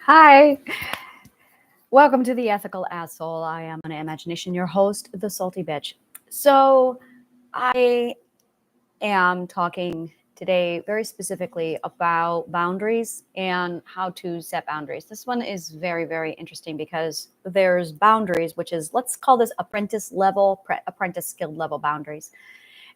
Hi, welcome to the Ethical Asshole. I am an imagination, your host, the Salty Bitch. So, I am talking today very specifically about boundaries and how to set boundaries. This one is very, very interesting because there's boundaries, which is, let's call this apprentice level, apprentice skill level boundaries.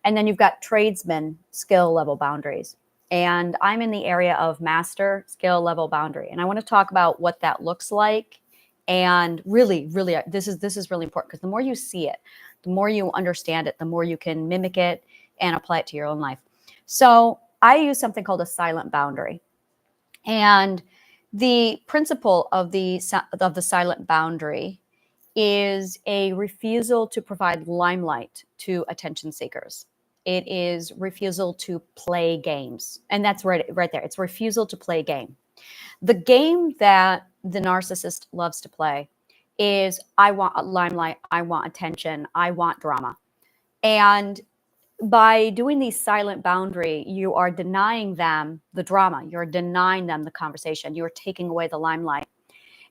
And then you've got tradesman skill level boundaries. And I'm in the area of master skill level boundary. And I want to talk about what that looks like. And really, really, this is really important because the more you see it, the more you understand it, the more you can mimic it and apply it to your own life. So I use something called a silent boundary. And the principle of the silent boundary is a refusal to provide limelight to attention seekers. It is refusal to play games. And that's right there. It's refusal to play game. The game that the narcissist loves to play is I want a limelight, I want attention, I want drama. And by doing the silent boundary, you are denying them the drama. You're denying them the conversation. You're taking away the limelight.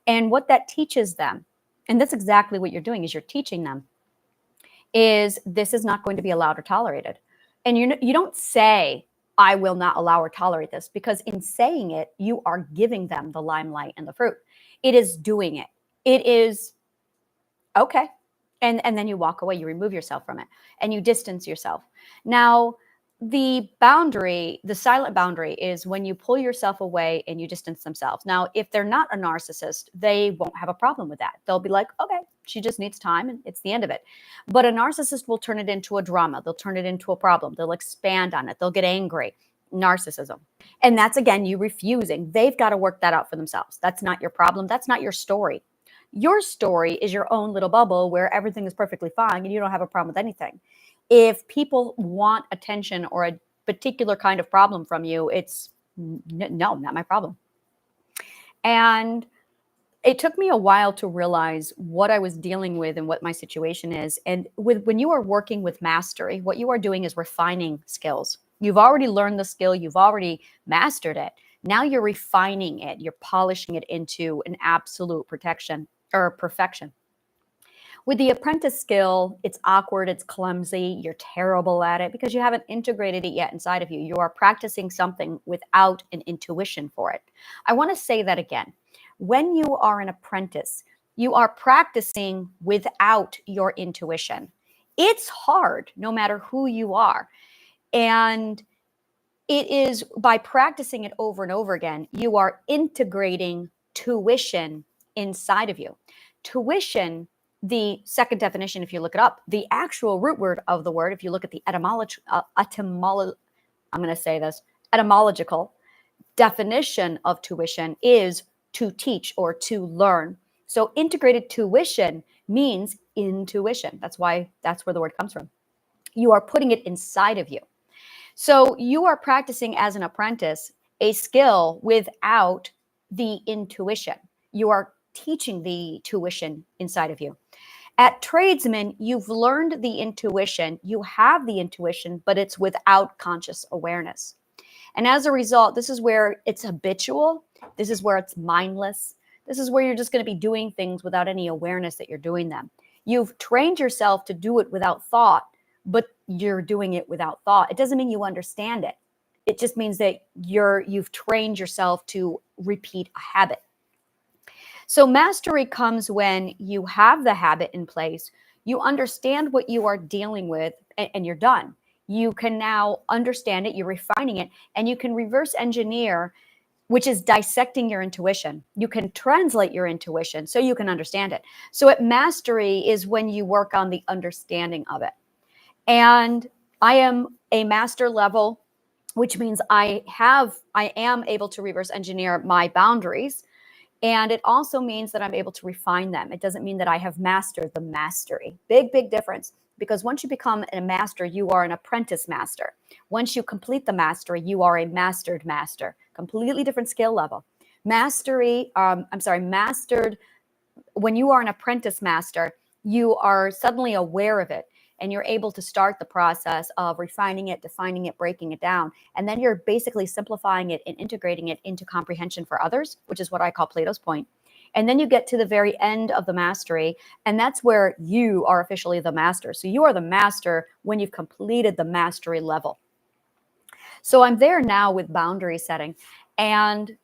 And what that teaches them, and that's exactly what you're doing, is you're teaching them, is this is not going to be allowed or tolerated. And you don't say, I will not allow or tolerate this, because in saying it, you are giving them the limelight and the fruit. It is doing it. It is, okay. And then you walk away, you remove yourself from it, and you distance yourself. Now, the boundary, the silent boundary, is when you pull yourself away and you distance themselves. Now, if they're not a narcissist, they won't have a problem with that. They'll be like, okay, she just needs time and it's the end of it. But a narcissist will turn it into a drama. They'll turn it into a problem. They'll expand on it. They'll get angry. Narcissism. And that's, again, you refusing. They've got to work that out for themselves. That's not your problem. That's not your story. Your story is your own little bubble where everything is perfectly fine and you don't have a problem with anything. If people want attention or a particular kind of problem from you, it's no, not my problem. And it took me a while to realize what I was dealing with and what my situation is. And when you are working with mastery, what you are doing is refining skills. You've already learned the skill. You've already mastered it. Now you're refining it. You're polishing it into an absolute protection or perfection. With the apprentice skill, it's awkward, it's clumsy, you're terrible at it because you haven't integrated it yet inside of you. You are practicing something without an intuition for it. I want to say that again. When you are an apprentice, you are practicing without your intuition. It's hard, no matter who you are. And it is by practicing it over and over again, you are integrating tuition inside of you. Tuition, the second definition, if you look it up, the actual root word of the word, if you look at the etymological definition of tuition, is to teach or to learn. So integrated tuition means intuition. That's where the word comes from. You are putting it inside of you. So you are practicing as an apprentice a skill without the intuition. You are teaching the tuition inside of you. At tradesmen, you've learned the intuition. You have the intuition, but it's without conscious awareness. And as a result, this is where it's habitual. This is where it's mindless. This is where you're just going to be doing things without any awareness that you're doing them. You've trained yourself to do it without thought, but you're doing it without thought. It doesn't mean you understand it. It just means that you've trained yourself to repeat a habit. So mastery comes when you have the habit in place, you understand what you are dealing with, and you're done. You can now understand it, you're refining it, and you can reverse engineer, which is dissecting your intuition. You can translate your intuition so you can understand it. So at mastery is when you work on the understanding of it. And I am a master level, which means I am able to reverse engineer my boundaries. And it also means that I'm able to refine them. It doesn't mean that I have mastered the mastery. Big, big difference. Because once you become a master, you are an apprentice master. Once you complete the mastery, you are a mastered master. Completely different skill level. Mastered, when you are an apprentice master, you are suddenly aware of it. and you're able to start the process of refining it, defining it, breaking it down. And then you're basically simplifying it and integrating it into comprehension for others, which is what I call Plato's point. And then you get to the very end of the mastery, and that's where you are officially the master. So you are the master when you've completed the mastery level. So I'm there now with boundary setting, and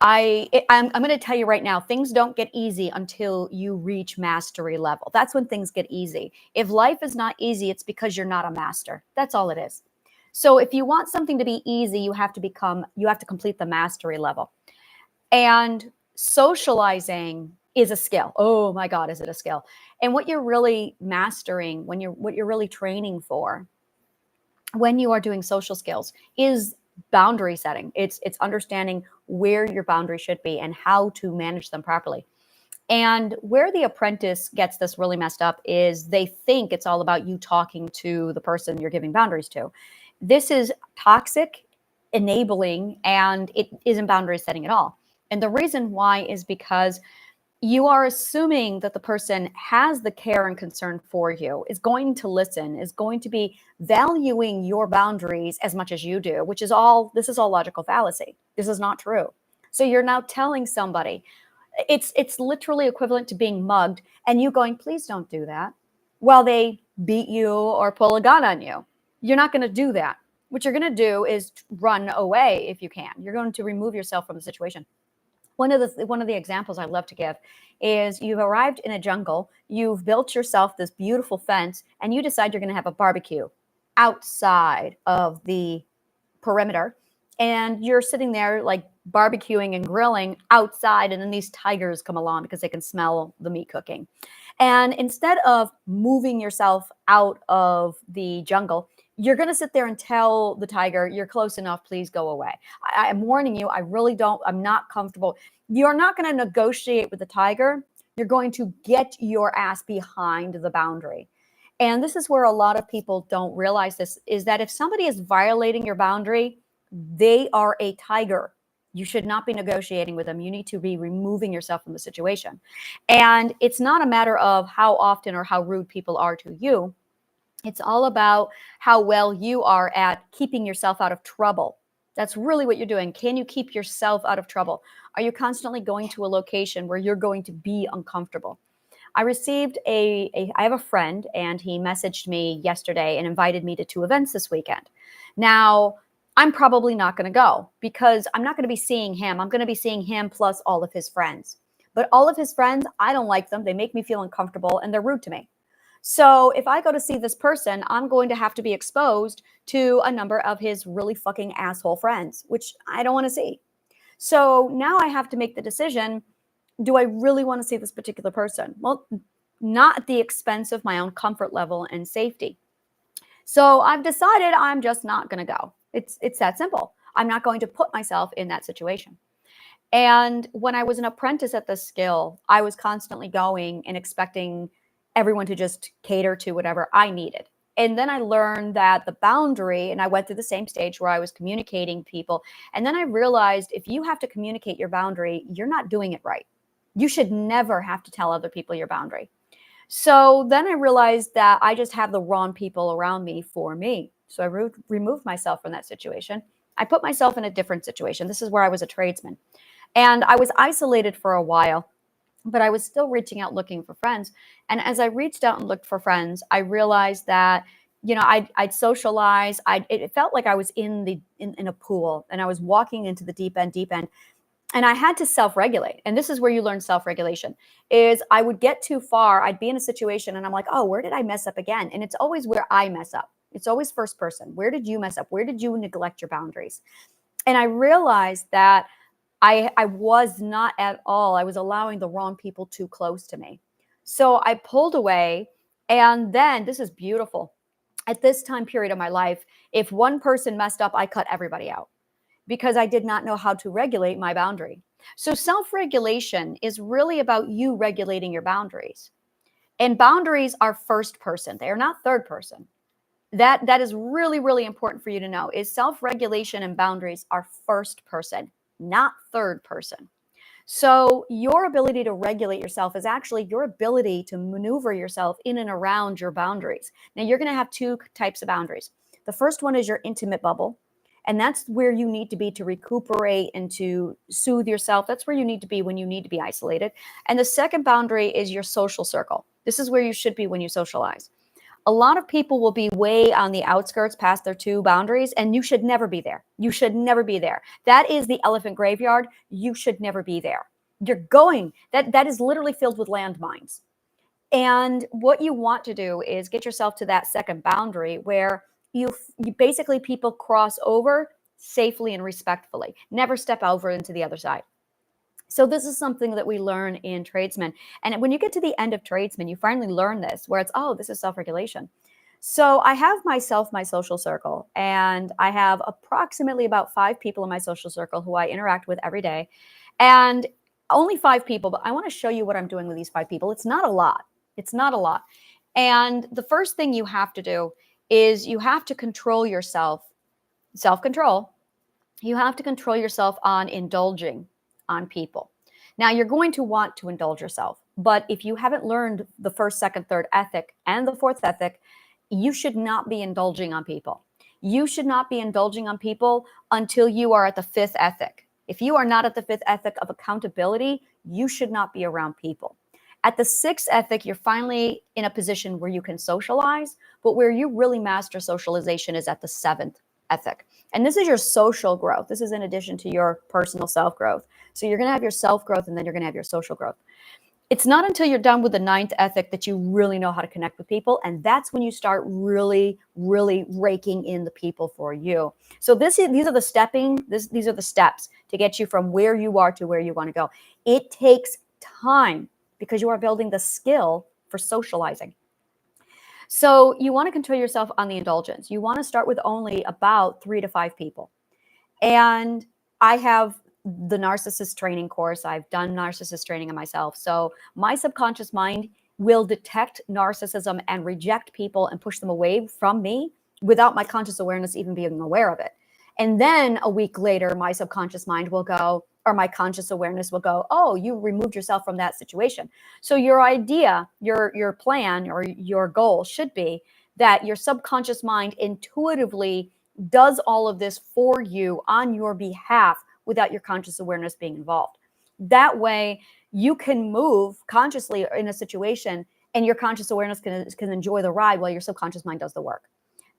I'm going to tell you right now, things don't get easy until you reach mastery level. That's when things get easy. If life is not easy, it's because you're not a master. That's all it is. So if you want something to be easy, you have to complete the mastery level. And socializing is a skill. Oh my God, is it a skill? And what you're really mastering, what you're really training for when you are doing social skills is boundary setting. It's understanding where your boundaries should be and how to manage them properly. And where the apprentice gets this really messed up is they think it's all about you talking to the person you're giving boundaries to. This is toxic, enabling, and it isn't boundary setting at all. And the reason why is because you are assuming that the person has the care and concern for you, is going to listen, is going to be valuing your boundaries as much as you do, this is all logical fallacy. This is not true. So you're now telling somebody, it's literally equivalent to being mugged and you going, please don't do that, while they beat you or pull a gun on you. You're not going to do that. What you're going to do is run away if you can. You're going to remove yourself from the situation. One of the examples I love to give is you've arrived in a jungle, you've built yourself this beautiful fence, and you decide you're going to have a barbecue outside of the perimeter. And you're sitting there like barbecuing and grilling outside, and then these tigers come along because they can smell the meat cooking. And instead of moving yourself out of the jungle, you're going to sit there and tell the tiger, you're close enough, please go away. I'm warning you, I'm not comfortable. You're not going to negotiate with the tiger. You're going to get your ass behind the boundary. And this is where a lot of people don't realize this, is that if somebody is violating your boundary, they are a tiger. You should not be negotiating with them. You need to be removing yourself from the situation. And it's not a matter of how often or how rude people are to you. It's all about how well you are at keeping yourself out of trouble. That's really what you're doing. Can you keep yourself out of trouble? Are you constantly going to a location where you're going to be uncomfortable? I have a friend, and he messaged me yesterday and invited me to 2 events this weekend. Now, I'm probably not going to go because I'm not going to be seeing him. I'm going to be seeing him plus all of his friends. But all of his friends, I don't like them. They make me feel uncomfortable and they're rude to me. So if I go to see this person, I'm going to have to be exposed to a number of his really fucking asshole friends, which I don't want to see. So now I have to make the decision, do I really want to see this particular person? Well, not at the expense of my own comfort level and safety. So I've decided I'm just not going to go. It's that simple. I'm not going to put myself in that situation. And when I was an apprentice at this skill, I was constantly going and expecting everyone to just cater to whatever I needed. And then I learned that the boundary, and I went through the same stage where I was communicating people. And then I realized if you have to communicate your boundary, you're not doing it right. You should never have to tell other people your boundary. So then I realized that I just have the wrong people around me for me. So I removed myself from that situation. I put myself in a different situation. This is where I was a tradesman. And I was isolated for a while, but I was still reaching out looking for friends. And as I reached out and looked for friends, I realized that, I'd socialize. It felt like I was in a pool, and I was walking into the deep end. And I had to self-regulate. And this is where you learn self-regulation, is I would get too far. I'd be in a situation and I'm like, oh, where did I mess up again? And it's always where I mess up. It's always first person. Where did you mess up? Where did you neglect your boundaries? And I realized that I was not at all. I was allowing the wrong people too close to me. So I pulled away. And then this is beautiful. At this time period of my life, if one person messed up, I cut everybody out because I did not know how to regulate my boundary. So self-regulation is really about you regulating your boundaries. And boundaries are first person. They are not third person. That is really, really important for you to know, is self-regulation and boundaries are first person, not third person. So your ability to regulate yourself is actually your ability to maneuver yourself in and around your boundaries. Now, you're going to have two types of boundaries. The first one is your intimate bubble, and that's where you need to be to recuperate and to soothe yourself. That's where you need to be when you need to be isolated. And the second boundary is your social circle. This is where you should be when you socialize. A lot of people will be way on the outskirts past their two boundaries, and you should never be there. You should never be there. That is the elephant graveyard. You should never be there. That is literally filled with landmines. And what you want to do is get yourself to that second boundary where you basically people cross over safely and respectfully. Never step over into the other side. So this is something that we learn in tradesmen. And when you get to the end of tradesmen, you finally learn this, where it's, oh, this is self-regulation. So I have my social circle, and I have approximately about 5 people in my social circle who I interact with every day. And only 5 people, but I want to show you what I'm doing with these 5 people. It's not a lot. It's not a lot. And the first thing you have to do is you have to control yourself, self-control. You have to control yourself on indulging on people. Now, you're going to want to indulge yourself, but if you haven't learned the first, second, third ethic and the fourth ethic, you should not be indulging on people. You should not be indulging on people until you are at the 5th ethic. If you are not at the 5th ethic of accountability, you should not be around people. At the 6th ethic, you're finally in a position where you can socialize, but where you really master socialization is at the 7th ethic. And this is your social growth. This is in addition to your personal self-growth. So you're going to have your self-growth, and then you're going to have your social growth. It's not until you're done with the 9th ethic that you really know how to connect with people. And that's when you start really, really raking in the people for you. So these are the steps to get you from where you are to where you want to go. It takes time because you are building the skill for socializing. So you want to control yourself on the indulgence. You want to start with only about 3 to 5 people. And I have the narcissist training course. I've done narcissist training on myself. So my subconscious mind will detect narcissism and reject people and push them away from me without my conscious awareness even being aware of it. And then a week later, my subconscious mind will go, or my conscious awareness will go, oh, you removed yourself from that situation. So your idea, your plan, or your goal should be that your subconscious mind intuitively does all of this for you on your behalf without your conscious awareness being involved. That way you can move consciously in a situation, and your conscious awareness can enjoy the ride while your subconscious mind does the work.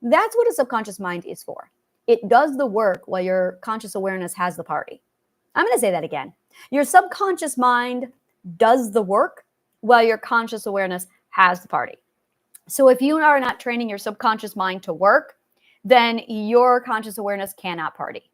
That's what a subconscious mind is for. It does the work while your conscious awareness has the party. I'm going to say that again. Your subconscious mind does the work while your conscious awareness has the party. So if you are not training your subconscious mind to work, then your conscious awareness cannot party.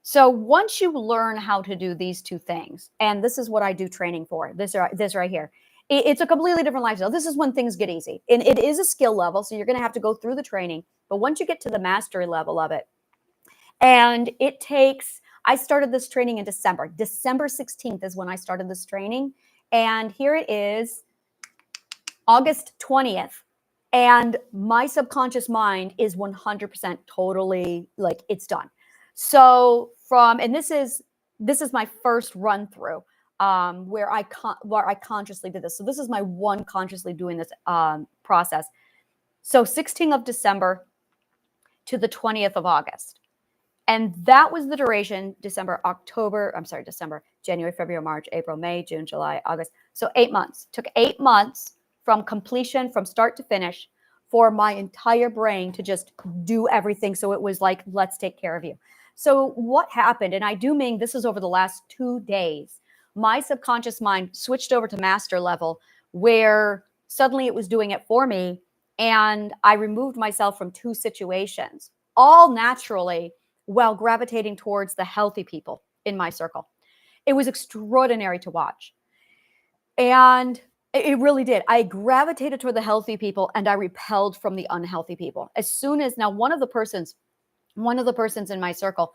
So once you learn how to do these two things, and this is what I do training for, this right here, it's a completely different lifestyle. This is when things get easy. And it is a skill level, so you're going to have to go through the training. But once you get to the mastery level of it, and it takes, I started this training in December. December 16th is when I started this training. And here it is, August 20th. And my subconscious mind is 100% totally like it's done. So and this is my first run through where I consciously did this. So this is my one consciously doing this process. So 16th of December to the 20th of August. And that was the duration, December, January, February, March, April, May, June, July, August. So 8 months. Took 8 months from completion, from start to finish, for my entire brain to just do everything. So it was like, let's take care of you. So what happened, and I do mean this is over the last 2 days, my subconscious mind switched over to master level, where suddenly it was doing it for me. And I removed myself from 2 situations, all naturally, while gravitating towards the healthy people in my circle. It was extraordinary to watch. And it really did. I gravitated toward the healthy people, and I repelled from the unhealthy people. As soon as, now one of the persons in my circle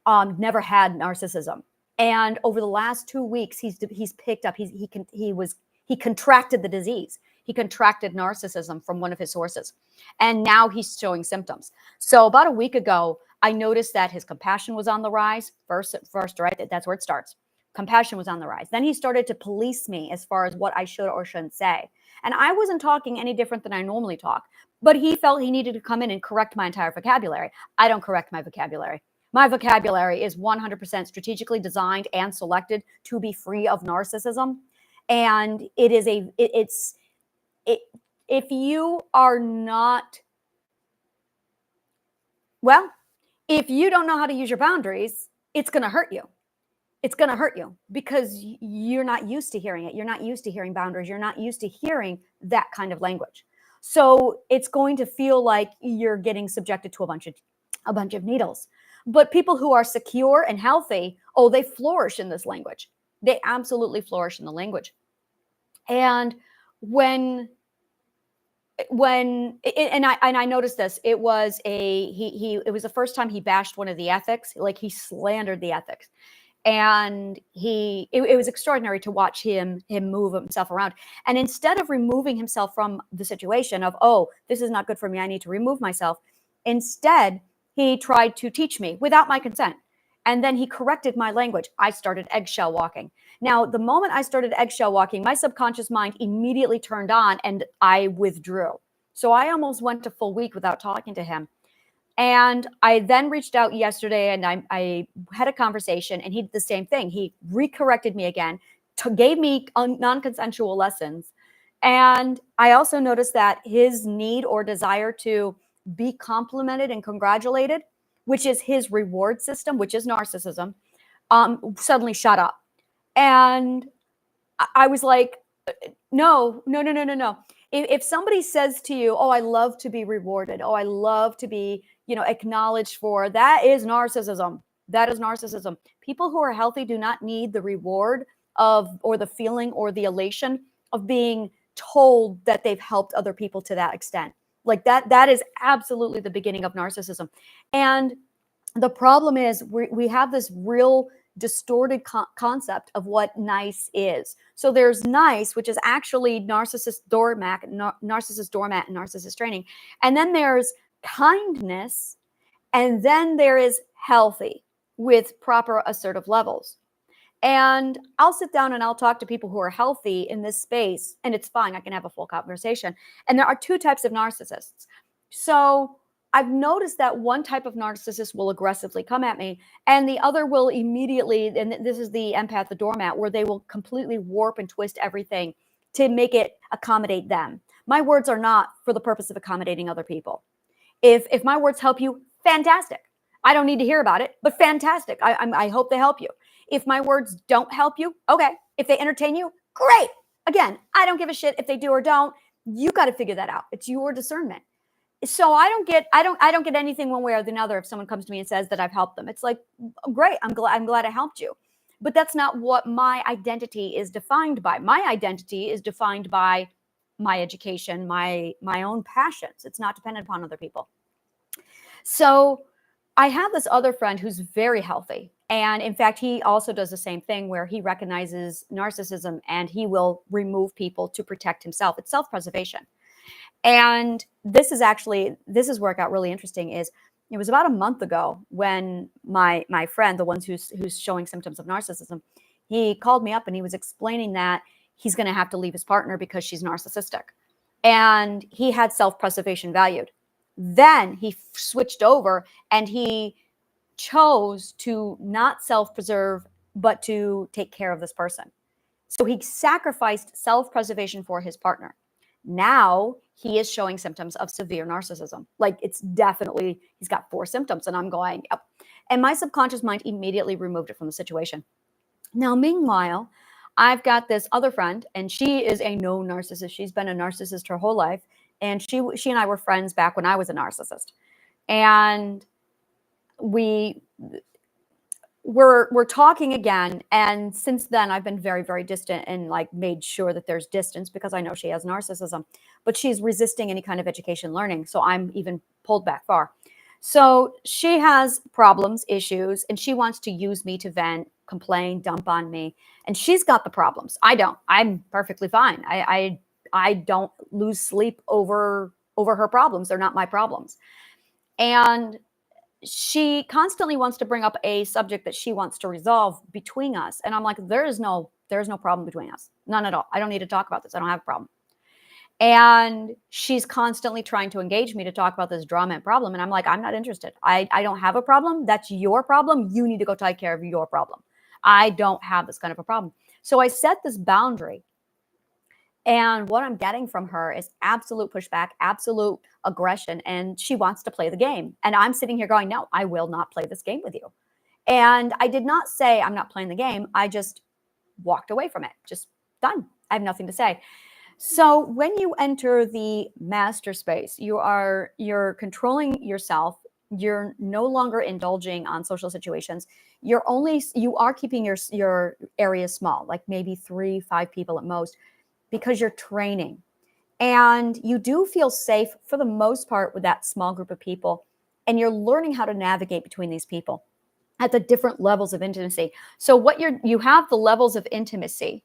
never had narcissism. And over the last 2 weeks, he's picked up, he contracted the disease. He contracted narcissism from one of his sources. And now he's showing symptoms. So about a week ago, I noticed that his compassion was on the rise. First, right? That's where it starts. Compassion was on the rise. Then he started to police me as far as what I should or shouldn't say. And I wasn't talking any different than I normally talk, but he felt he needed to come in and correct my entire vocabulary. I don't correct my vocabulary. My vocabulary is 100% strategically designed and selected to be free of narcissism. And it is if you are not, well, if you don't know how to use your boundaries, it's going to hurt you. It's going to hurt you because you're not used to hearing it. You're not used to hearing boundaries. You're not used to hearing that kind of language. So it's going to feel like you're getting subjected to a bunch of needles. But people who are secure and healthy, oh, they flourish in this language. They absolutely flourish in the language. And when I noticed this, it was it was the first time he bashed one of the ethics, like he slandered the ethics. And it was extraordinary to watch him move himself around. And instead of removing himself from the situation of, oh, this is not good for me, I need to remove myself, instead, he tried to teach me without my consent. And then he corrected my language. I started eggshell walking. Now, the moment I started eggshell walking, my subconscious mind immediately turned on and I withdrew. So I almost went a full week without talking to him. And I then reached out yesterday and I had a conversation and he did the same thing. He recorrected me again, gave me non-consensual lessons. And I also noticed that his need or desire to be complimented and congratulated, which is his reward system, which is narcissism, suddenly shot up. And I was like, no. If somebody says to you, oh, I love to be rewarded. Oh, I love to be, acknowledged for, that is narcissism. That is narcissism. People who are healthy do not need the reward or the feeling or the elation of being told that they've helped other people to that extent. Like that is absolutely the beginning of narcissism. And the problem is we have this real distorted concept of what nice is. So there's nice, which is actually narcissist doormat, and narcissist training. And then there's kindness. And then there is healthy with proper assertive levels. And I'll sit down and I'll talk to people who are healthy in this space, and it's fine. I can have a full conversation. And there are two types of narcissists. So I've noticed that one type of narcissist will aggressively come at me, and the other will immediately, and this is the empath, the doormat, where they will completely warp and twist everything to make it accommodate them. My words are not for the purpose of accommodating other people. If my words help you, fantastic. I don't need to hear about it, but fantastic. I hope they help you. If my words don't help you, okay. If they entertain you, great. Again, I don't give a shit if they do or don't. You got to figure that out. It's your discernment. So I don't get anything one way or the other if someone comes to me and says that I've helped them. It's like, great, I'm glad I helped you. But that's not what my identity is defined by. My identity is defined by my education, my own passions. It's not dependent upon other people. So I have this other friend who's very healthy. And in fact, he also does the same thing where he recognizes narcissism and he will remove people to protect himself. It's self-preservation. And this is where it got really interesting. It was about a month ago when my friend, the one who's showing symptoms of narcissism, he called me up and he was explaining that he's going to have to leave his partner because she's narcissistic. And he had self-preservation valued. Then he switched over and he chose to not self-preserve, but to take care of this person. So he sacrificed self-preservation for his partner. Now he is showing symptoms of severe narcissism. Like it's definitely, he's got 4 symptoms and I'm going, yep. And my subconscious mind immediately removed it from the situation. Now, meanwhile, I've got this other friend and she is a known narcissist. She's been a narcissist her whole life. And she and I were friends back when I was a narcissist. And we're talking again. And since then, I've been very, very distant and like made sure that there's distance because I know she has narcissism, but she's resisting any kind of education learning. So I'm even pulled back far. So she has problems, issues, and she wants to use me to vent, complain, dump on me. And she's got the problems. I don't. I'm perfectly fine. I don't lose sleep over her problems. They're not my problems. And she constantly wants to bring up a subject that she wants to resolve between us. And I'm like, there's no problem between us. None at all. I don't need to talk about this. I don't have a problem. And she's constantly trying to engage me to talk about this drama and problem. And I'm like, I'm not interested. I don't have a problem. That's your problem. You need to go take care of your problem. I don't have this kind of a problem. So I set this boundary. And what I'm getting from her is absolute pushback, absolute aggression. And she wants to play the game. And I'm sitting here going, no, I will not play this game with you. And I did not say I'm not playing the game. I just walked away from it. Just done. I have nothing to say. So when you enter the master space, you're controlling yourself. You're no longer indulging on social situations. You are keeping your area small, like maybe 3-5 people at most, because you're training. And you do feel safe for the most part with that small group of people. And you're learning how to navigate between these people at the different levels of intimacy. So you have the levels of intimacy.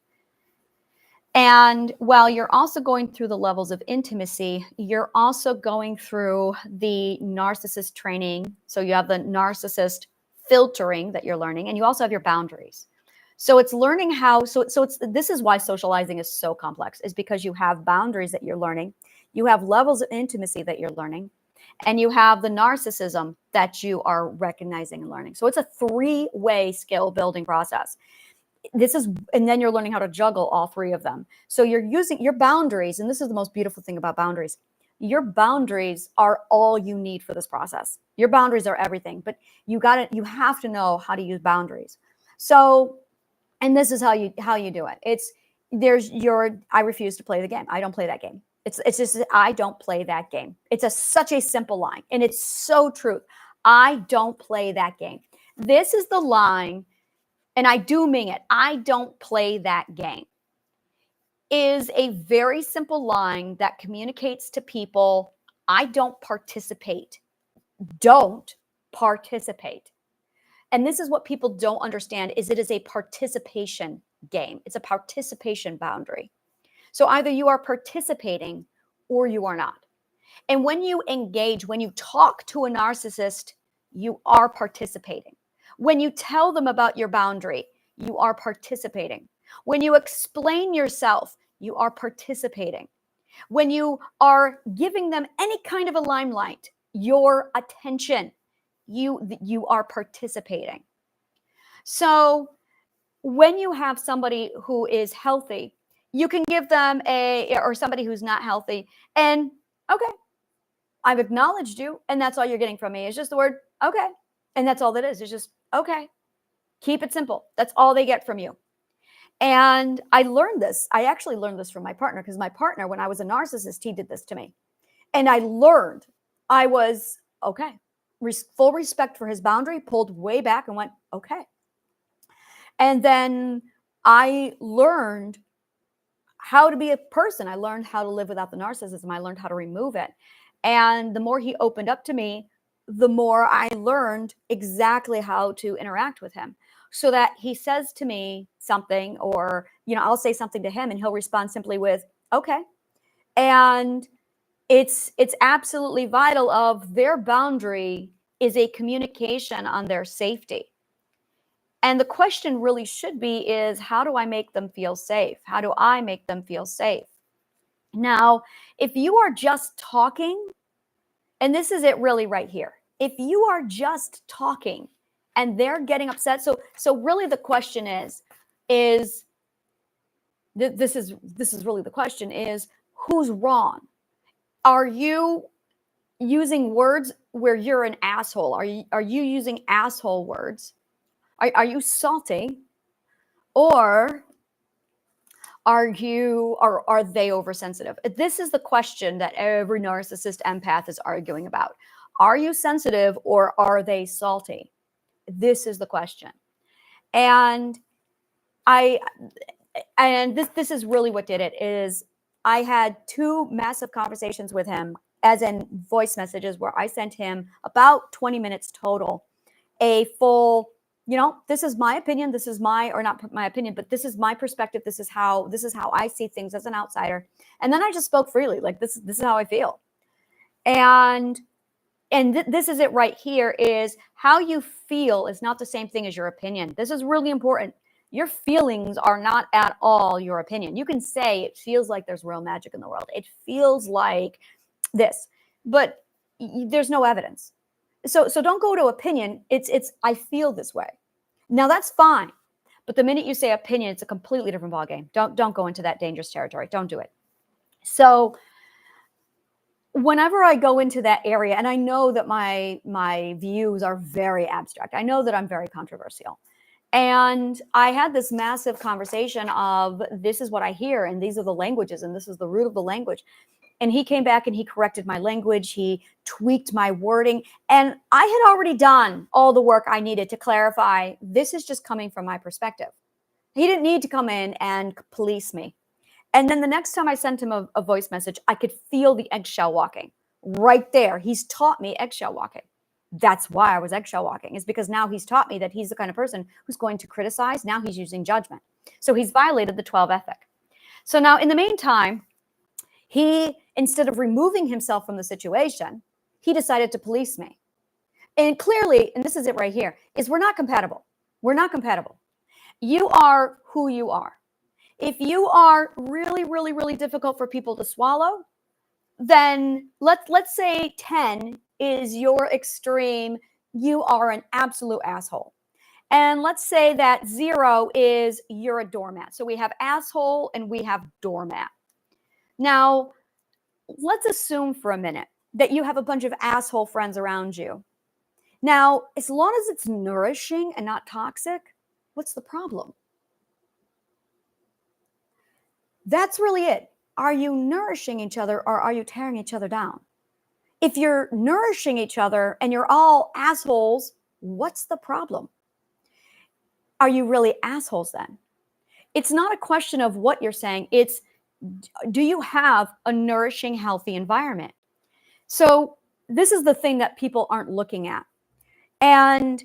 And while you're also going through the levels of intimacy, you're also going through the narcissist training. So you have the narcissist filtering that you're learning, and you also have your boundaries. So it's learning how, this is why socializing is so complex, is because you have boundaries that you're learning, you have levels of intimacy that you're learning, and you have the narcissism that you are recognizing and learning. So it's a 3-way skill building process. And then you're learning how to juggle all 3 of them. So you're using your boundaries. And this is the most beautiful thing about boundaries. Your boundaries are all you need for this process. Your boundaries are everything, but you have to know how to use boundaries. So, and this is how you do it. I refuse to play the game. I don't play that game. It's just, I don't play that game. It's such a simple line. And it's so true. I don't play that game. This is the line. And I do mean it. I don't play that game. Is a very simple line that communicates to people, I don't participate. Don't participate. And this is what people don't understand, is it is a participation game. It's a participation boundary. So either you are participating or you are not. And when you engage, when you talk to a narcissist, you are participating. When you tell them about your boundary, you are participating. When you explain yourself, you are participating. When you are giving them any kind of a limelight, your attention, you are participating. So when you have somebody who is healthy, you can give them or somebody who's not healthy, and okay, I've acknowledged you, and that's all you're getting from me is just the word okay. And that's all that is. It's just okay. Keep it simple. That's all they get from you. And I learned this. I actually learned this from my partner, because my partner, when I was a narcissist, he did this to me. And I learned I was okay. Full respect for his boundary, pulled way back and went, okay. And then I learned how to be a person. I learned how to live without the narcissism. I learned how to remove it. And the more he opened up to me, the more I learned exactly how to interact with him, so that he says to me something, or, I'll say something to him and he'll respond simply with, okay. And it's absolutely vital of their boundary is a communication on their safety. And the question really should be is, how do I make them feel safe? How do I make them feel safe? Now, if you are just talking, and this is it really right here. If you are just talking and they're getting upset, so really the question is this is really the question is, who's wrong? Are you using words where you're an asshole? Are you using asshole words? Are you salty? Or are they oversensitive? This is the question that every narcissist empath is arguing about. Are you sensitive or are they salty? This is the question. And this is really what did it, is I had 2 massive conversations with him, as in voice messages, where I sent him about 20 minutes total, a full, this is my opinion. This is or not my opinion, but this is my perspective. This is how I see things as an outsider. And then I just spoke freely, like this is how I feel. And And this is it right here, is how you feel is not the same thing as your opinion. This is really important. Your feelings are not at all your opinion. You can say it feels like there's real magic in the world. It feels like this, but there's no evidence. So don't go to opinion. It's I feel this way. Now that's fine. But the minute you say opinion, it's a completely different ballgame. Don't go into that dangerous territory. Don't do it. So whenever I go into that area, and I know that my views are very abstract. I know that I'm very controversial. And I had this massive conversation of, this is what I hear, and these are the languages, and this is the root of the language. And he came back and he corrected my language. He tweaked my wording. And I had already done all the work I needed to clarify, this is just coming from my perspective. He didn't need to come in and police me. And then the next time I sent him a voice message, I could feel the eggshell walking right there. He's taught me eggshell walking. That's why I was eggshell walking, is because now he's taught me that he's the kind of person who's going to criticize. Now he's using judgment. So he's violated the 12 ethic. So now in the meantime, he, instead of removing himself from the situation, he decided to police me. And clearly, and this is it right here, is we're not compatible. We're not compatible. You are who you are. If you are really, really, really difficult for people to swallow, then let's say 10 is your extreme, you are an absolute asshole. And let's say that 0 is you're a doormat. So we have asshole and we have doormat. Now, let's assume for a minute that you have a bunch of asshole friends around you. Now, as long as it's nourishing and not toxic, what's the problem? That's really it. Are you nourishing each other, or are you tearing each other down? If you're nourishing each other and you're all assholes, what's the problem? Are you really assholes then? It's not a question of what you're saying. It's, do you have a nourishing, healthy environment? So this is the thing that people aren't looking at. And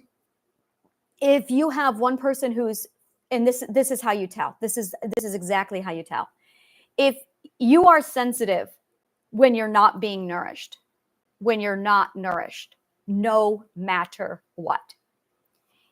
if you have one person who's, and this is how you tell. This is exactly how you tell. If you are sensitive when you're not being nourished, when you're not nourished, no matter what.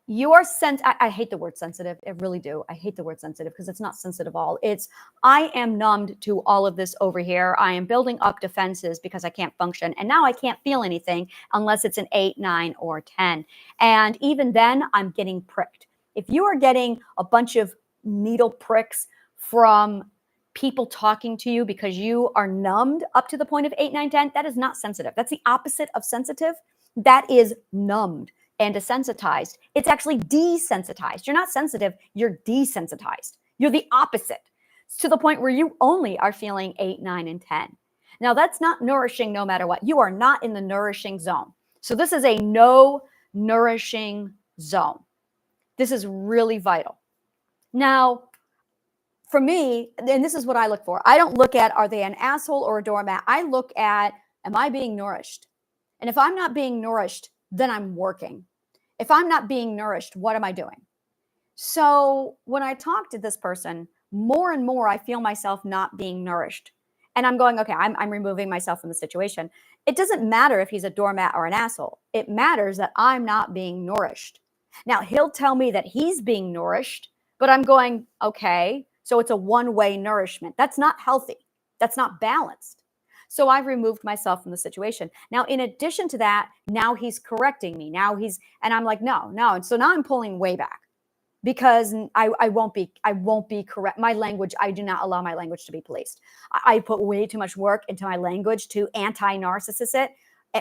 You are I hate the word sensitive. I really do. I hate the word sensitive because it's not sensitive at all. It's, I am numbed to all of this over here. I am building up defenses because I can't function. And now I can't feel anything unless it's an 8, 9, or 10. And even then, I'm getting pricked. If you are getting a bunch of needle pricks from people talking to you because you are numbed up to the point of 8, 9, 10, that is not sensitive. That's the opposite of sensitive. That is numbed and desensitized. It's actually desensitized. You're not sensitive, you're desensitized. You're the opposite, to the point where you only are feeling 8, 9, and 10. Now, that's not nourishing no matter what. You are not in the nourishing zone. So this is a no nourishing zone. This is really vital. Now, for me, and this is what I look for. I don't look at, are they an asshole or a doormat? I look at, am I being nourished? And if I'm not being nourished, then I'm working. If I'm not being nourished, what am I doing? So when I talk to this person, more and more I feel myself not being nourished. And I'm going, okay, I'm removing myself from the situation. It doesn't matter if he's a doormat or an asshole. It matters that I'm not being nourished. Now, he'll tell me that he's being nourished, but I'm going, okay, so it's a one-way nourishment. That's not healthy. That's not balanced. So I've removed myself from the situation. Now, in addition to that, now he's correcting me. And I'm like, no. And so now I'm pulling way back because I won't be correct. My language, I do not allow my language to be policed. I put way too much work into my language to anti-narcissist it.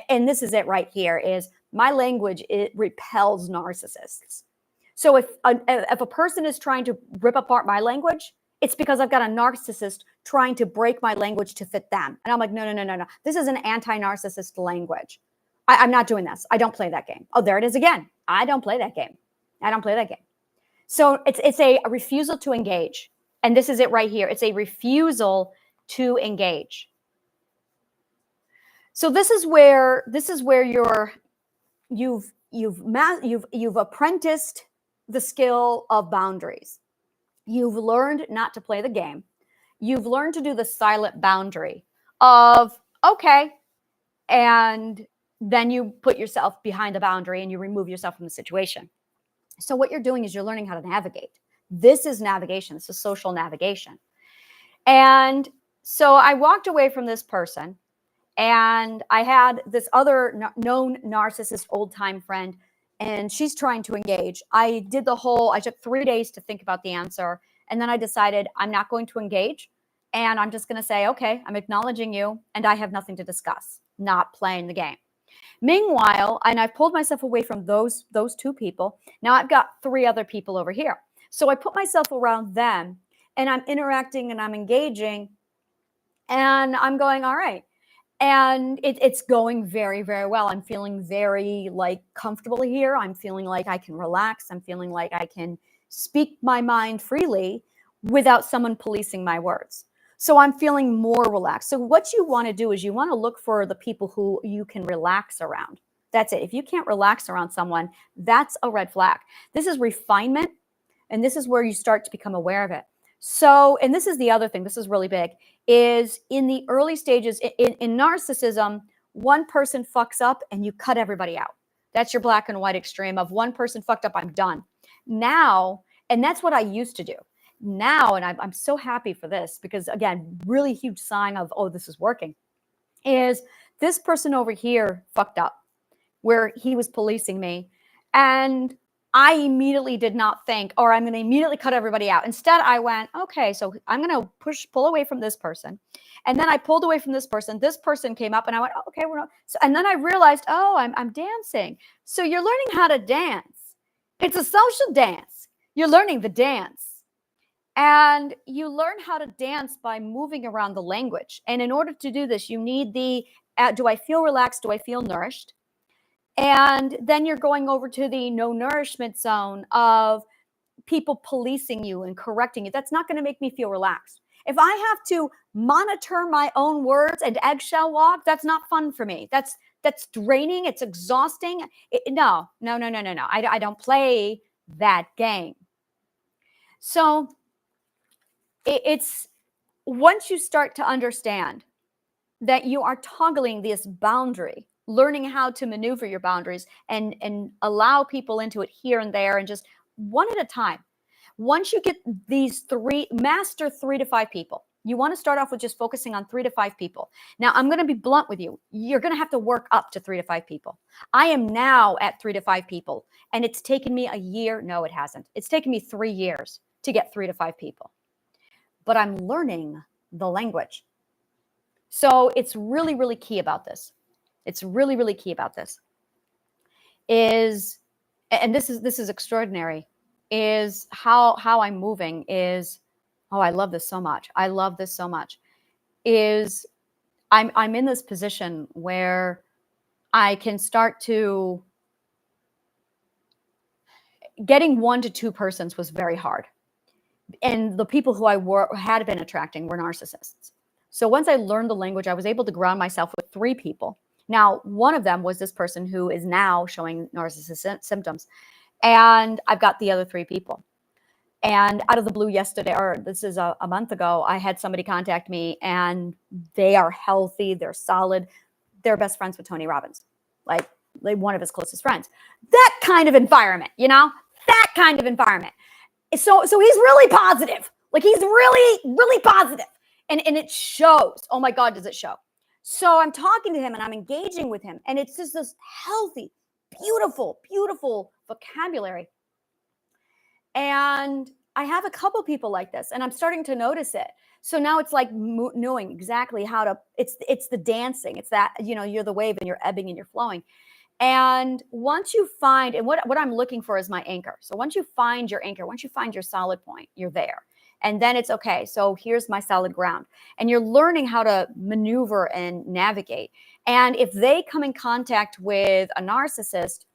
And this is it right here, is my language, it repels narcissists. So if a person is trying to rip apart my language, it's because I've got a narcissist trying to break my language to fit them. And I'm like, no. This is an anti-narcissist language. I'm not doing this. I don't play that game. Oh, there it is again. I don't play that game. So it's a refusal to engage. And this is it right here. It's a refusal to engage. So this is where you've apprenticed the skill of boundaries. You've learned not to play the game. You've learned to do the silent boundary of, okay, and then you put yourself behind the boundary and you remove yourself from the situation. So what you're doing is you're learning how to navigate. This is navigation. This is social navigation. And so I walked away from this person, and I had this other known narcissist old-time friend, and she's trying to engage. I took 3 days to think about the answer, and then I decided I'm not going to engage, and I'm just going to say, okay, I'm acknowledging you, and I have nothing to discuss, not playing the game. Meanwhile, and I've pulled myself away from those two people. Now I've got 3 other people over here. So I put myself around them, and I'm interacting and I'm engaging, and I'm going, all right. And it's going very, very well. I'm feeling very comfortable here. I'm feeling like I can relax. I'm feeling like I can speak my mind freely without someone policing my words. So I'm feeling more relaxed. So what you want to do is you want to look for the people who you can relax around. That's it. If you can't relax around someone, that's a red flag. This is refinement, and this is where you start to become aware of it. So, and this is the other thing, this is really big, is in the early stages, in narcissism, one person fucks up and you cut everybody out. That's your black and white extreme of one person fucked up, I'm done. Now, and that's what I used to do. Now, and I'm so happy for this because, again, really huge sign of, oh, this is working, is this person over here fucked up where he was policing me. And I immediately did not think, or I'm going to immediately cut everybody out. Instead, I went, okay, so I'm going to pull away from this person. And then I pulled away from this person. This person came up and I went, oh, okay, we're not. So, and then I realized, oh, I'm dancing. So you're learning how to dance. It's a social dance. You're learning the dance. And you learn how to dance by moving around the language. And in order to do this, you need do I feel relaxed? Do I feel nourished? And then you're going over to the no nourishment zone of people policing you and correcting you. That's not going to make me feel relaxed. If I have to monitor my own words and eggshell walk, that's not fun for me. That's draining. It's exhausting. No. I don't play that game. So it's once you start to understand that you are toggling this boundary, learning how to maneuver your boundaries and allow people into it here and there, and just one at a time. Once you get master 3 to 5 people. You want to start off with just focusing on 3 to 5 people. Now, I'm going to be blunt with you. You're going to have to work up to 3 to 5 people. I am now at 3 to 5 people, and it's taken me a year. No, it hasn't. It's taken me 3 years to get 3 to 5 people. But I'm learning the language. So it's really, really key about this. It's really, really key about this and this is extraordinary, is how I'm moving is, oh, I love this so much. I love this so much. Is I'm in this position where I can start to, getting 1 to 2 persons was very hard. And the people who I had been attracting were narcissists. So once I learned the language, I was able to ground myself with 3 people. Now, one of them was this person who is now showing narcissistic symptoms. And I've got the other 3 people. And out of the blue yesterday, or this is a month ago, I had somebody contact me, and they are healthy. They're solid. They're best friends with Tony Robbins, like one of his closest friends. That kind of environment, that kind of environment. So he's really positive. Like, he's really, really positive. And it shows. Oh my God, does it show? So I'm talking to him and I'm engaging with him. And it's just this healthy, beautiful, beautiful vocabulary. And I have a couple people like this, and I'm starting to notice it. So now it's like knowing exactly how to, it's the dancing. It's that, you're the wave and you're ebbing and you're flowing. And once you find, and what I'm looking for is my anchor. So once you find your anchor, once you find your solid point, you're there. And then it's okay. So here's my solid ground. And you're learning how to maneuver and navigate. And if they come in contact with a narcissist,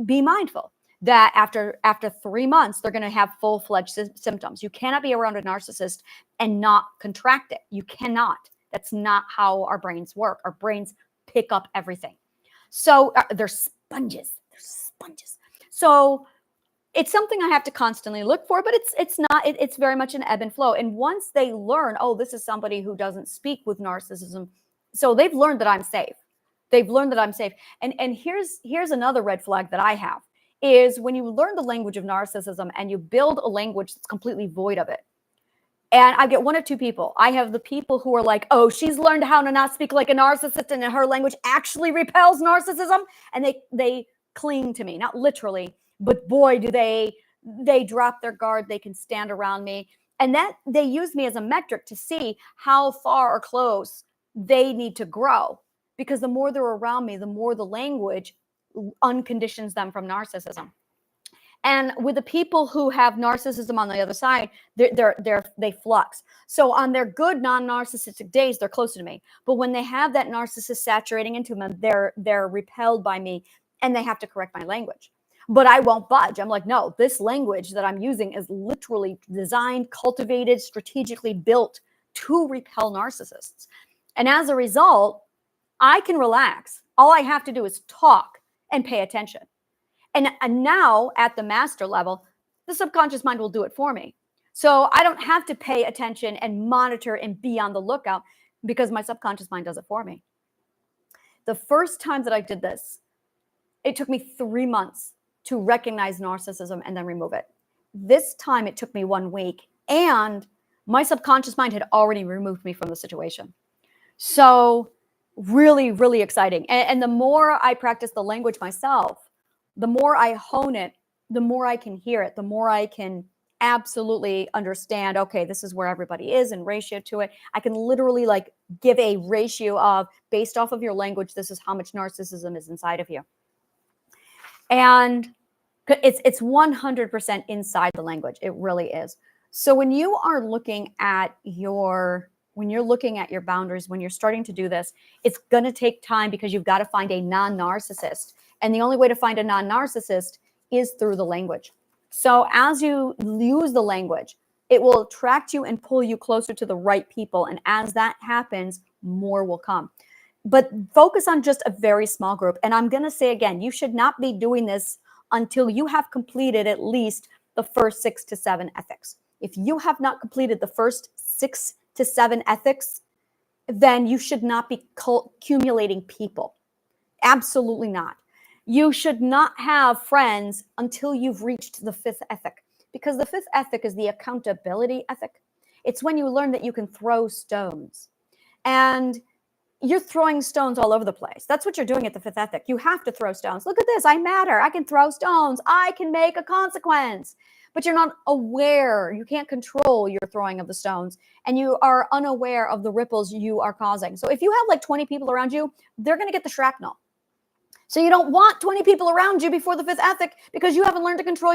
be mindful that after 3 months, they're going to have full-fledged symptoms. You cannot be around a narcissist and not contract it. You cannot. That's not how our brains work. Our brains pick up everything. So they're sponges. They're sponges. So it's something I have to constantly look for, but it's very much an ebb and flow. And once they learn, oh, this is somebody who doesn't speak with narcissism, so they've learned that I'm safe. They've learned that I'm safe. And here's another red flag that I have is when you learn the language of narcissism and you build a language that's completely void of it. And I get one of two people. I have the people who are like, oh, she's learned how to not speak like a narcissist and her language actually repels narcissism. And they cling to me, not literally, but boy, do they drop their guard. They can stand around me. And that they use me as a metric to see how far or close they need to grow. Because the more they're around me, the more the language unconditions them from narcissism. And with the people who have narcissism on the other side, they flux. So on their good non-narcissistic days, they're closer to me. But when they have that narcissist saturating into them, they're repelled by me and they have to correct my language. But I won't budge. I'm like, no, this language that I'm using is literally designed, cultivated, strategically built to repel narcissists. And as a result, I can relax. All I have to do is talk and pay attention. And now at the master level, the subconscious mind will do it for me. So I don't have to pay attention and monitor and be on the lookout because my subconscious mind does it for me. The first time that I did this, it took me 3 months to recognize narcissism and then remove it. This time it took me 1 week and my subconscious mind had already removed me from the situation. So really, really exciting. And the more I practice the language myself, the more I hone it, the more I can hear it, the more I can absolutely understand, okay, this is where everybody is in ratio to it. I can literally like give a ratio of, based off of your language, this is how much narcissism is inside of you. And it's 100% inside the language. It really is. So when you are looking at when you're looking at your boundaries, when you're starting to do this, it's going to take time because you've got to find a non-narcissist. And the only way to find a non-narcissist is through the language. So as you use the language, it will attract you and pull you closer to the right people. And as that happens, more will come. But focus on just a very small group. And I'm going to say again, you should not be doing this until you have completed at least the first 6 to 7 ethics. If you have not completed the first 6 to 7 ethics, then you should not be accumulating people. Absolutely not. You should not have friends until you've reached the 5th ethic, because the 5th ethic is the accountability ethic. It's when you learn that you can throw stones. And you're throwing stones all over the place. That's what you're doing at the 5th ethic. You have to throw stones. Look at this. I matter. I can throw stones. I can make a consequence. But you're not aware. You can't control your throwing of the stones. And you are unaware of the ripples you are causing. So if you have like 20 people around you, they're going to get the shrapnel. So you don't want 20 people around you before the 5th ethic because you haven't learned to control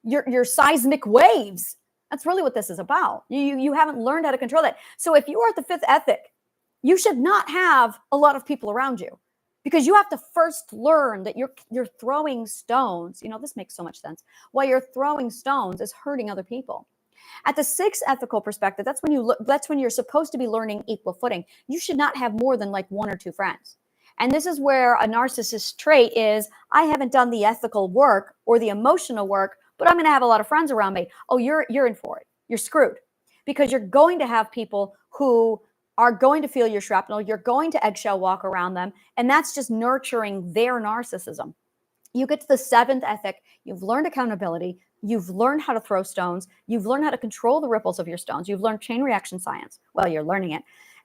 your seismic waves. That's really what this is about. You haven't learned how to control that. So if you are at the 5th ethic, you should not have a lot of people around you because you have to first learn that you're throwing stones. You know, this makes so much sense. While you're throwing stones is hurting other people. At the 6th ethical perspective, that's when you're supposed to be learning equal footing. You should not have more than like 1 or 2 friends. And this is where a narcissist trait is, I haven't done the ethical work or the emotional work, but I'm going to have a lot of friends around me. Oh, you're in for it. You're screwed because you're going to have people who are going to feel your shrapnel. You're going to eggshell walk around them. And that's just nurturing their narcissism. You get to the 7th ethic. You've learned accountability. You've learned how to throw stones. You've learned how to control the ripples of your stones. You've learned chain reaction science. Well, you're learning it.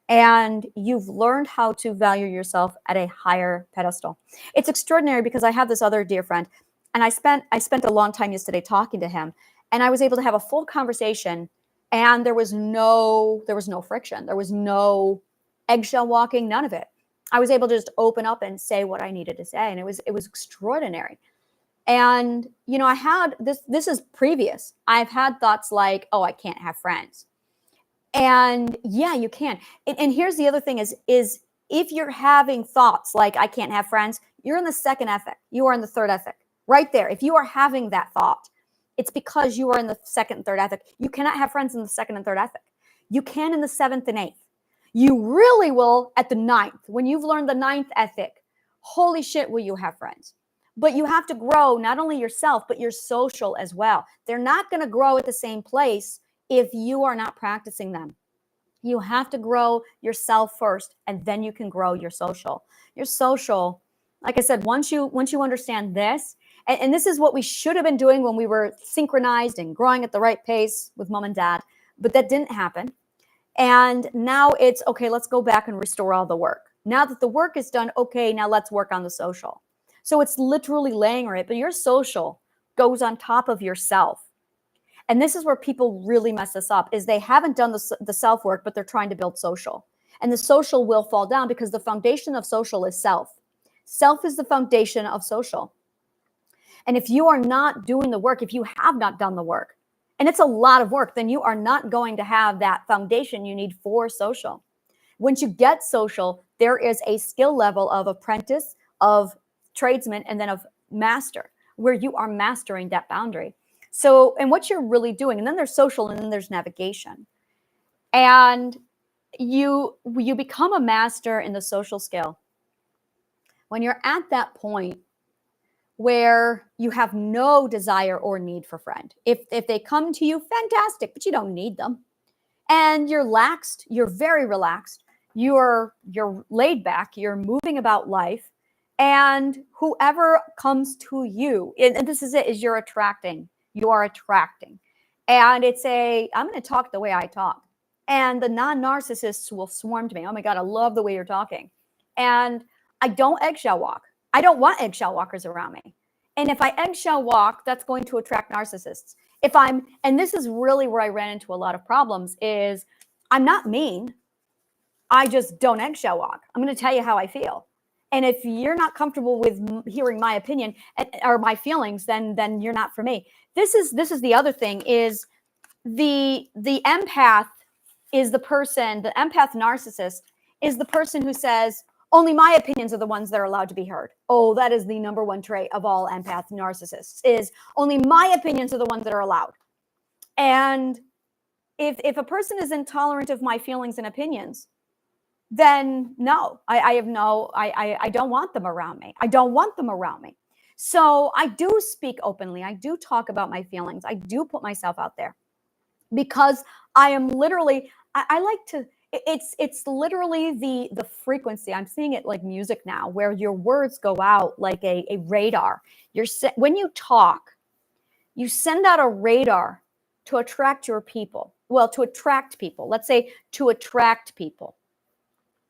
And you've learned how to value yourself at a higher pedestal. It's extraordinary because I have this other dear friend, and I spent a long time yesterday talking to him, and I was able to have a full conversation, and there was no friction. There was no eggshell walking, none of it. I was able to just open up and say what I needed to say, and it was extraordinary. And you know, I had this is previous. I've had thoughts like, oh, I can't have friends. And yeah, you can. And here's the other thing is if you're having thoughts like I can't have friends, you're in the 2nd ethic. You are in the 3rd ethic. Right there. If you are having that thought, it's because you are in the 2nd and 3rd ethic. You cannot have friends in the 2nd and 3rd ethic. You can in the 7th and 8th. You really will at the 9th. When you've learned the 9th ethic, holy shit, will you have friends. But you have to grow not only yourself, but your social as well. They're not going to grow at the same place if you are not practicing them. You have to grow yourself first, and then you can grow your social. Your social, like I said, once you understand this, and this is what we should have been doing when we were synchronized and growing at the right pace with mom and dad, but that didn't happen. And now it's, okay, let's go back and restore all the work. Now that the work is done, okay, now let's work on the social. So it's literally layering it, but your social goes on top of yourself. And this is where people really mess this up, is they haven't done the self work, but they're trying to build social. And the social will fall down because the foundation of social is self. Self is the foundation of social. And if you are not doing the work, if you have not done the work, and it's a lot of work, then you are not going to have that foundation you need for social. Once you get social, there is a skill level of apprentice, of tradesman, and then of master, where you are mastering that boundary. So, and what you're really doing, and then there's social, and then there's navigation. And you become a master in the social skill when you're at that point where you have no desire or need for friend. If they come to you, fantastic, but you don't need them. And you're laxed, you're very relaxed, you're laid back, you're moving about life, and whoever comes to you, and this is it, is you're attracting. You are attracting. And it's I'm going to talk the way I talk. And the non-narcissists will swarm to me. Oh my God, I love the way you're talking. And I don't eggshell walk. I don't want eggshell walkers around me. And if I eggshell walk, that's going to attract narcissists. And this is really where I ran into a lot of problems, is I'm not mean. I just don't eggshell walk. I'm going to tell you how I feel. And if you're not comfortable with hearing my opinion or my feelings, then you're not for me. This is the other thing, is the empath is the person, the empath narcissist is the person who says, only my opinions are the ones that are allowed to be heard. Oh, that is the number one trait of all empath narcissists, is only my opinions are the ones that are allowed. And if a person is intolerant of my feelings and opinions, then no, I don't want them around me. I don't want them around me. So I do speak openly. I do talk about my feelings. I do put myself out there because I am literally, I like to, it's literally the frequency. I'm seeing it like music now, where your words go out like a radar. When you talk, you send out a radar to attract your people. Well, to attract people. Let's say to attract people.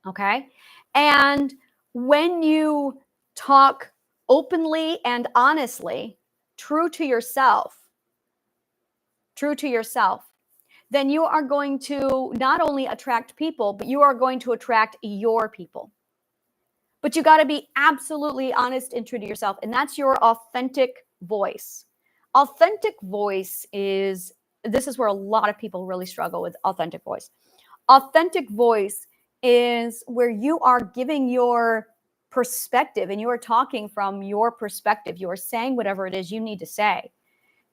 Okay. And when you talk openly and honestly, true to yourself, then you are going to not only attract people, but you are going to attract your people. But you got to be absolutely honest and true to yourself. And that's your authentic voice. Authentic voice this is where a lot of people really struggle with authentic voice. Authentic voice is where you are giving your perspective and you are talking from your perspective. You are saying whatever it is you need to say.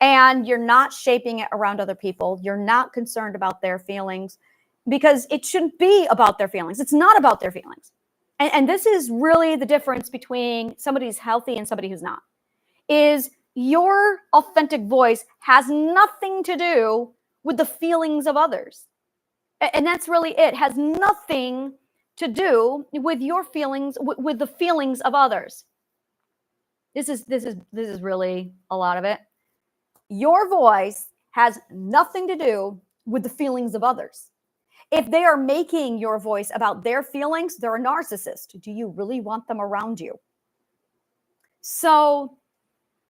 And you're not shaping it around other people. You're not concerned about their feelings, because it shouldn't be about their feelings. It's not about their feelings. And this is really the difference between somebody who's healthy and somebody who's not, is your authentic voice has nothing to do with the feelings of others. And that's really it. Has nothing to do with your feelings, with the feelings of others. This is really a lot of it. Your voice has nothing to do with the feelings of others. If they are making your voice about their feelings, they're a narcissist. Do you really want them around you? So,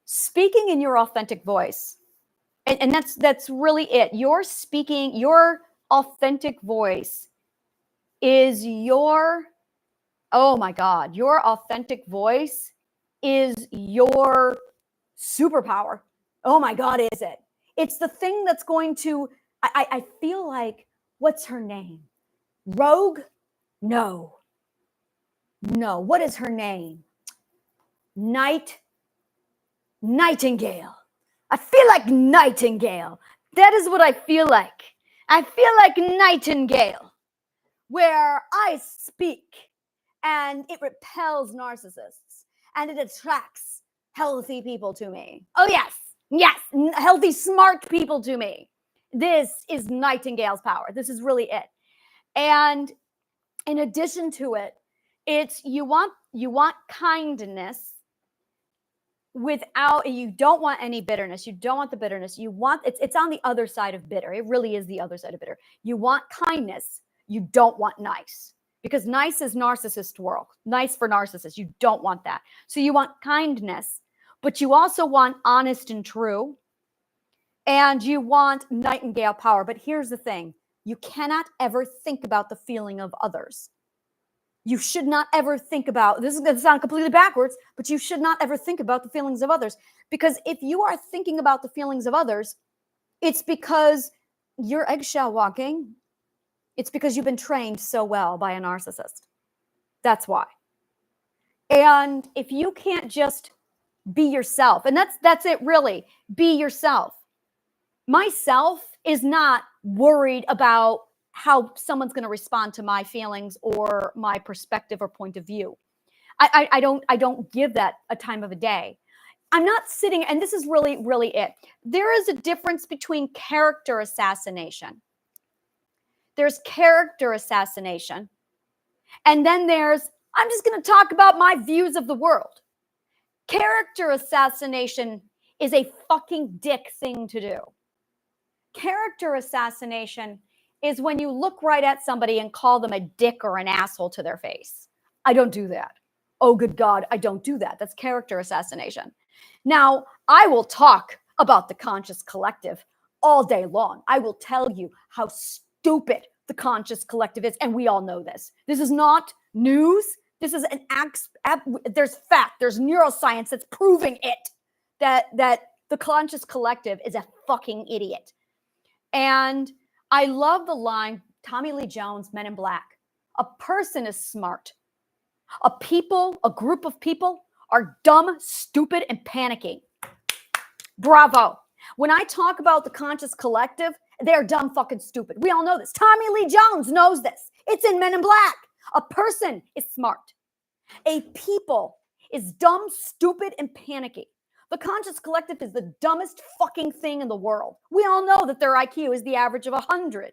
speaking in your authentic voice, and that's really it. Your authentic voice is oh my God, your authentic voice is your superpower. Oh my God, is it? It's the thing that's going to, I feel like, what's her name? Rogue? No. What is her name? Nightingale. I feel like Nightingale. That is what I feel like. I feel like Nightingale, where I speak and it repels narcissists and it attracts healthy people to me. Oh, yes, healthy, smart people to me. This is Nightingale's power. This is really it. And in addition to it, it's you want kindness without, you don't want any bitterness. You don't want the bitterness. You want, it's on the other side of bitter. It really is the other side of bitter. You want kindness. You don't want nice, because nice is narcissist world. Nice for narcissists. You don't want that. So you want kindness, but you also want honest and true. And you want nightingale power. But here's the thing. You cannot ever think about the feeling of others. You should not ever think about, this is going to sound completely backwards, but you should not ever think about the feelings of others. Because if you are thinking about the feelings of others, it's because you're eggshell walking. It's because you've been trained so well by a narcissist. That's why. And if you can't just be yourself, and that's it really, be yourself. Myself is not worried about how someone's going to respond to my feelings or my perspective or point of view. I don't give that a time of a day. I'm not sitting, and this is really, really it. There is a difference between character assassination. There's character assassination. And then there's, I'm just going to talk about my views of the world. Character assassination is a fucking dick thing to do. Character assassination is when you look right at somebody and call them a dick or an asshole to their face. I don't do that. Oh, good God, I don't do that. That's character assassination. Now, I will talk about the conscious collective all day long. I will tell you how stupid the conscious collective is, and we all know this. This is not news. This is there's fact, there's neuroscience that's proving it, that the conscious collective is a fucking idiot. And I love the line, Tommy Lee Jones, Men in Black. A person is smart. A group of people are dumb, stupid, and panicking. Bravo. When I talk about the conscious collective, they're dumb, fucking stupid. We all know this. Tommy Lee Jones knows this. It's in Men in Black. A person is smart. A people is dumb, stupid, and panicky. The conscious collective is the dumbest fucking thing in the world. We all know that their IQ is the average of 100.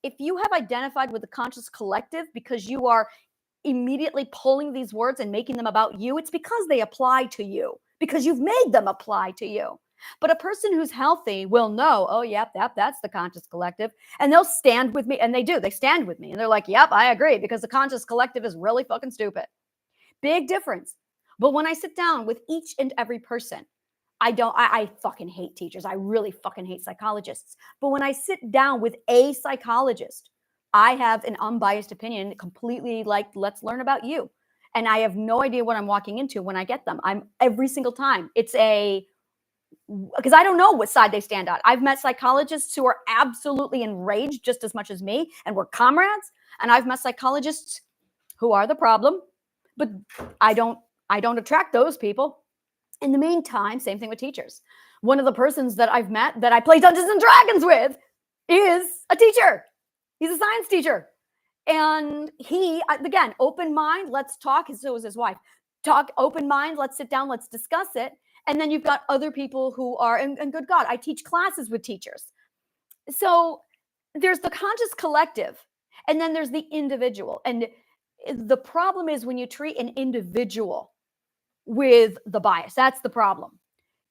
If you have identified with the conscious collective because you are immediately pulling these words and making them about you, it's because they apply to you, because you've made them apply to you. But a person who's healthy will know, oh, yep, that's the conscious collective. And they'll stand with me. And they do. They stand with me. And they're like, yep, I agree, because the conscious collective is really fucking stupid. Big difference. But when I sit down with each and every person, I fucking hate teachers. I really fucking hate psychologists. But when I sit down with a psychologist, I have an unbiased opinion, completely like, let's learn about you. And I have no idea what I'm walking into when I get them. I'm every single time. Because I don't know what side they stand on. I've met psychologists who are absolutely enraged just as much as me, and we're comrades. And I've met psychologists who are the problem, but I don't attract those people. In the meantime, same thing with teachers. One of the persons that I've met that I play Dungeons and Dragons with is a teacher. He's a science teacher. And he, again, open mind, let's talk. So is his wife. Talk, open mind, let's sit down, let's discuss it. And then you've got other people who are, and good God, I teach classes with teachers. So there's the conscious collective, and then there's the individual. And the problem is when you treat an individual with the bias, that's the problem.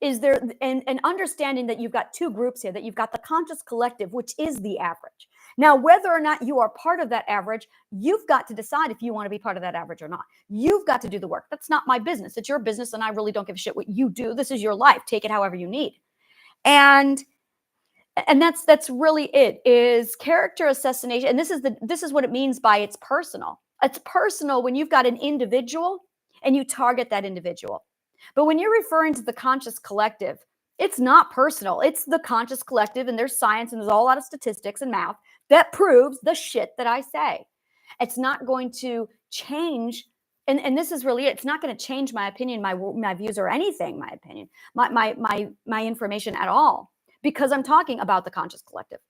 Is there an understanding that you've got two groups here, that you've got the conscious collective, which is the average. Now, whether or not you are part of that average, you've got to decide if you want to be part of that average or not. You've got to do the work. That's not my business. It's your business, and I really don't give a shit what you do. This is your life. Take it however you need. And that's really it, is character assassination. And this is what it means by it's personal. It's personal when you've got an individual and you target that individual. But when you're referring to the conscious collective, it's not personal. It's the conscious collective, and there's science and there's a lot of statistics and math that proves the shit that I say. It's not going to change, and this is really it. It's not going to change my opinion, my views, or anything, my opinion, my information at all, because I'm talking about the conscious collective.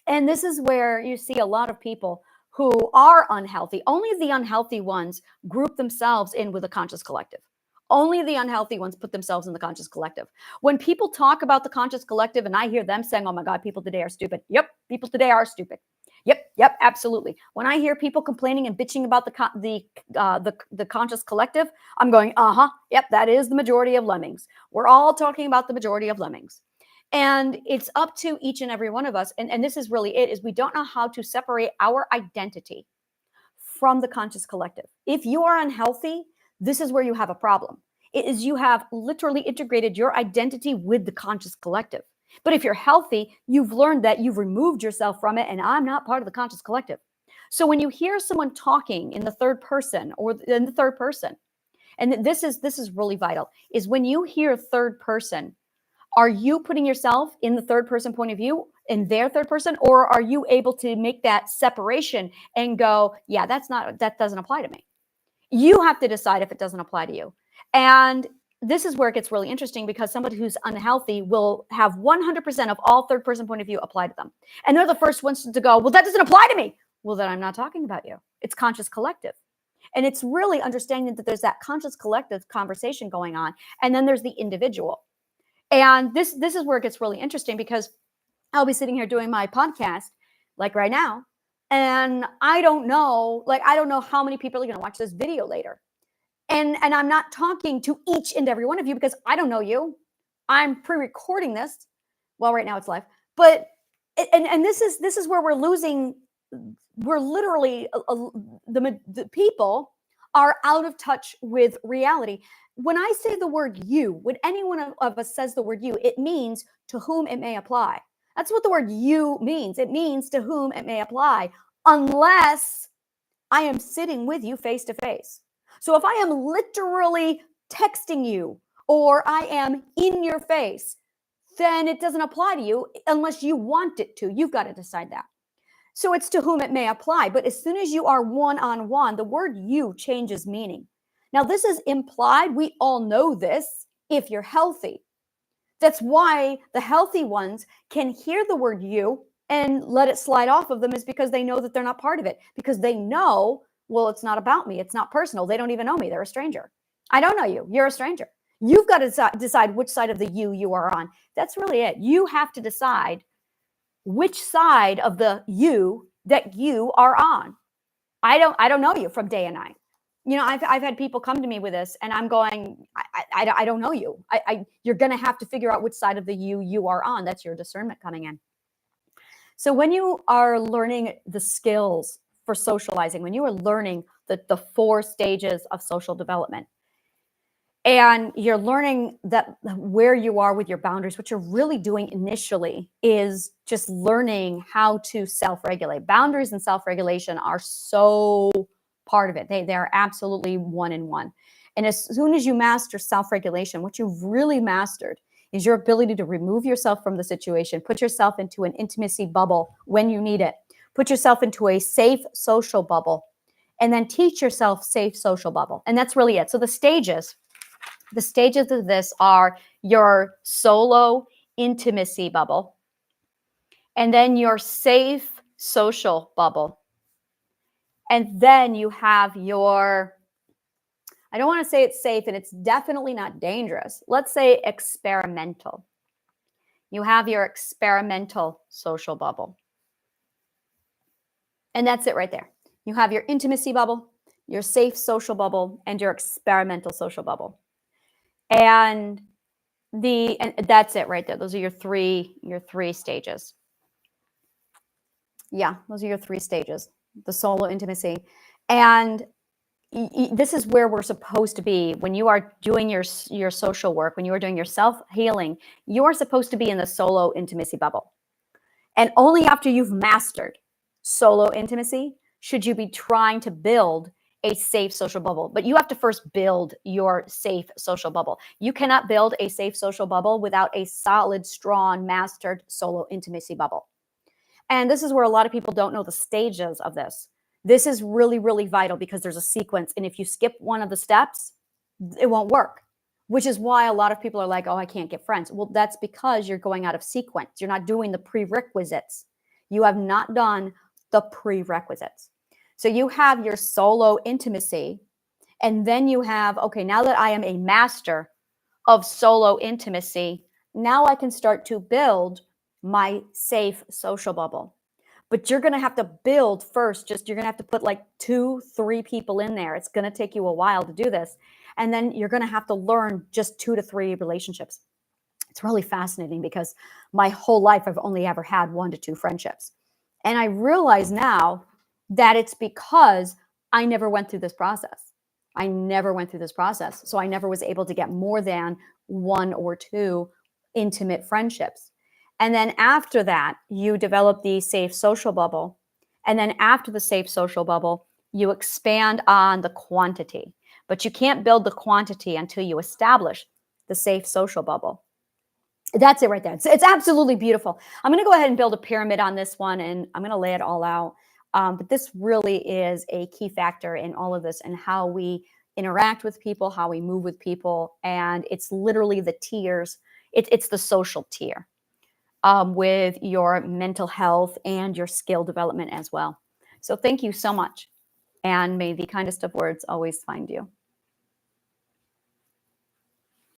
And this is where you see a lot of people who are unhealthy. Only the unhealthy ones group themselves in with the conscious collective. Only the unhealthy ones put themselves in the conscious collective. When people talk about the conscious collective and I hear them saying, oh my God, people today are stupid. Yep, people today are stupid. Yep, absolutely. When I hear people complaining and bitching about the conscious collective, I'm going, yep, that is the majority of lemmings. We're all talking about the majority of lemmings. And it's up to each and every one of us. And this is really it, is we don't know how to separate our identity from the conscious collective. If you are unhealthy, this is where you have a problem. It is you have literally integrated your identity with the conscious collective. But if you're healthy, you've learned that you've removed yourself from it, and I'm not part of the conscious collective. So when you hear someone talking in the third person and this is really vital, is when you hear third person, are you putting yourself in the third person point of view, in their third person, or are you able to make that separation and go, yeah, that doesn't apply to me? You have to decide if it doesn't apply to you. And this is where it gets really interesting, because somebody who's unhealthy will have 100% of all third person point of view apply to them. And they're the first ones to go, well, that doesn't apply to me. Well, then I'm not talking about you. It's conscious collective. And it's really understanding that there's that conscious collective conversation going on. And then there's the individual. And this is where it gets really interesting, because I'll be sitting here doing my podcast like right now, and I don't know how many people are going to watch this video later. And I'm not talking to each and every one of you, because I don't know you. I'm pre-recording this. Well, right now it's live. But and this is where we're literally the people are out of touch with reality. When I say the word you, when any one of us says the word you, it means to whom it may apply. That's what the word you means. It means to whom it may apply, unless I am sitting with you face to face. So if I am literally texting you, or I am in your face, then it doesn't apply to you unless you want it to. You've got to decide that. So it's to whom it may apply. But as soon as you are one-on-one, the word you changes meaning. Now, this is implied. We all know this if you're healthy. That's why the healthy ones can hear the word you and let it slide off of them, is because they know that they're not part of it. Because they know, well, it's not about me. It's not personal. They don't even know me. They're a stranger. I don't know you. You're a stranger. You've got to decide which side of the you are on. That's really it. You have to decide which side of the you that you are on. I don't know you from day and night. I've had people come to me with this, and I'm going, I don't know you. You're going to have to figure out which side of the you are on. That's your discernment coming in. So when you are learning the skills for socializing, when you are learning the 4 stages of social development, and you're learning that where you are with your boundaries, what you're really doing initially is just learning how to self-regulate. Boundaries and self-regulation are so part of it. They are absolutely one in one. And as soon as you master self-regulation, what you've really mastered is your ability to remove yourself from the situation, put yourself into an intimacy bubble when you need it, put yourself into a safe social bubble, and then teach yourself safe social bubble. And that's really it. So the stages of this are your solo intimacy bubble, and then your safe social bubble. And then you have your, I don't want to say it's safe, and it's definitely not dangerous. Let's say experimental. You have your experimental social bubble. And that's it right there. You have your intimacy bubble, your safe social bubble, and your experimental social bubble. And that's it right there. Those are your three stages. Yeah, those are your 3 stages. The solo intimacy. And this is where we're supposed to be when you are doing your social work, when you are doing your self-healing. You are supposed to be in the solo intimacy bubble. And only after you've mastered solo intimacy should you be trying to build a safe social bubble. But you have to first build your safe social bubble. You cannot build a safe social bubble without a solid, strong, mastered solo intimacy bubble. And this is where a lot of people don't know the stages of this. This is really, really vital, because there's a sequence. And if you skip one of the steps, it won't work, which is why a lot of people are like, oh, I can't get friends. Well, that's because you're going out of sequence. You're not doing the prerequisites. You have not done the prerequisites. So you have your solo intimacy, and then you have, okay, now that I am a master of solo intimacy, now I can start to build my safe social bubble. but you're going to have to build first. You're going to have to put like 2-3 people in there. It's going to take you a while to do this. And then you're going to have to learn just 2 to 3 relationships. It's really fascinating because my whole life I've only ever had 1 to 2 friendships. And I realize now that it's because I never went through this process. I never went through this process. So I never was able to get more than 1 or 2 intimate friendships. And then after that, you develop the safe social bubble. And then after the safe social bubble, you expand on the quantity. But you can't build the quantity until you establish the safe social bubble. That's it right there. It's absolutely beautiful. I'm going to go ahead and build a pyramid on this one, and I'm going to lay it all out. But this really is a key factor in all of this and how we interact with people, how we move with people. And it's literally the tiers. It's the social tier with your mental health and your skill development as well. So thank you so much. And may the kindest of words always find you.